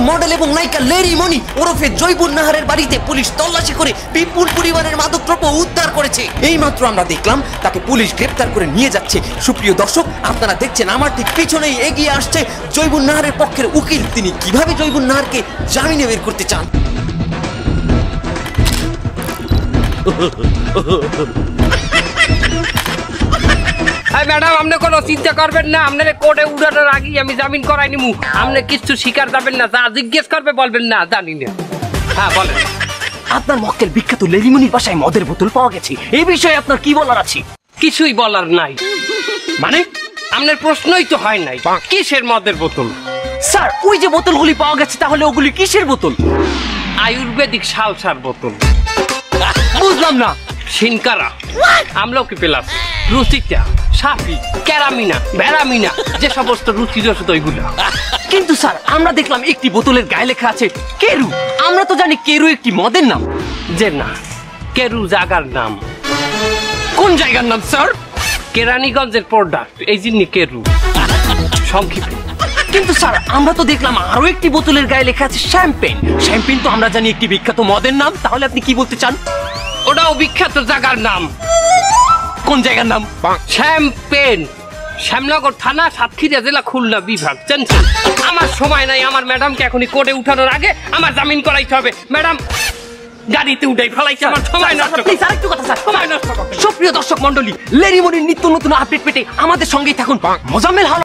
Model এবং নায়িকা Larry মনি ওরফে জৈবুন নাহারের বাড়িতে পুলিশ তল্লাশি করে বিপুল পরিমাণের মাদকদ্রব্য উদ্ধার করেছে। এইমাত্র আমরা দেখলাম তাকে পুলিশ গ্রেপ্তার করে নিয়ে যাচ্ছে। সুপ্রিয় দর্শক, আপনারা দেখছেন আমার ঠিক পিছনেই এগিয়ে আসছে জৈবুন নাহারের পক্ষের উকিল। তিনি কিভাবে জৈবুন নাহারকে জামিনে বের করতে চান। ম্যাডাম, আপনি কোনো চিন্তা করবেন না, আপনার কোর্টে উঠানোর আগেই আমি জামিন করাই নিমু। আপনি কিছু স্বীকার যাবেন না, যা জিজ্ঞেস করবে বলবেন না জানি না। হ্যাঁ বলেন। আপনার মক্কেল বিখ্যাত লেরিমনির বাসায় মদের বোতল পাওয়া গেছে, এই বিষয়ে আপনার কি বলার আছে? কিছুই বলার নাই। মানে আপনার প্রশ্নই তো হয় নাই, কিসের মদের বোতল? স্যার, ওই যে বোতলগুলি পাওয়া গেছে, তাহলে ওগুলি কিসের বোতল? আয়ুর্বেদিক সালসার বোতল। বুঝলাম না। সিনকারা, আমলকি প্লাস, রুচিটা, সাফি, ক্যারামিনা, ভ্যারামিনা, যে সমস্ত রুচির ওষুধ ওইগুলো। কিন্তু স্যার, আমরা দেখলাম একটি বোতলের গায়ে লেখা আছে কেরু। আমরা তো জানি কেরু একটি মদের নাম। যে না, কেরু জাগার নাম। কোন জায়গার নাম স্যার? কেরানীগঞ্জের প্রোডাক্ট, এই জন্য কেরু সংক্ষিপ্ত। কিন্তু স্যার, আমরা তো দেখলাম আরো একটি বোতলের গায়ে লেখা আছে শ্যাম্পেন। শ্যাম্পেন তো আমরা জানি একটি বিখ্যাত মদের নাম। তাহলে আপনি কি বলতে চান? ওটাও বিখ্যাত জায়গার নাম। কোন জায়গার নাম? শ্যাম্পেন, শ্যামনগর থানা, সাতক্ষীরা জেলা, খুলনা বিভাগ। জানছেন, আমার সময় নাই। আমার ম্যাডামকে এখনই কোর্টে উঠানোর আগে আমার জামিন করাইতে হবে। ম্যাডাম গাড়িতে উঠাই ফেলাইছে, আমার সময় নষ্ট। প্লিজ আরেকটু কথা স্যার, সময় নষ্ট। সুপ্রিয় দর্শক মন্ডলী, লেরিমনির নিত্য নতুন আপডেট পেতে আমাদের সঙ্গেই থাকুন। মোজাম্মেল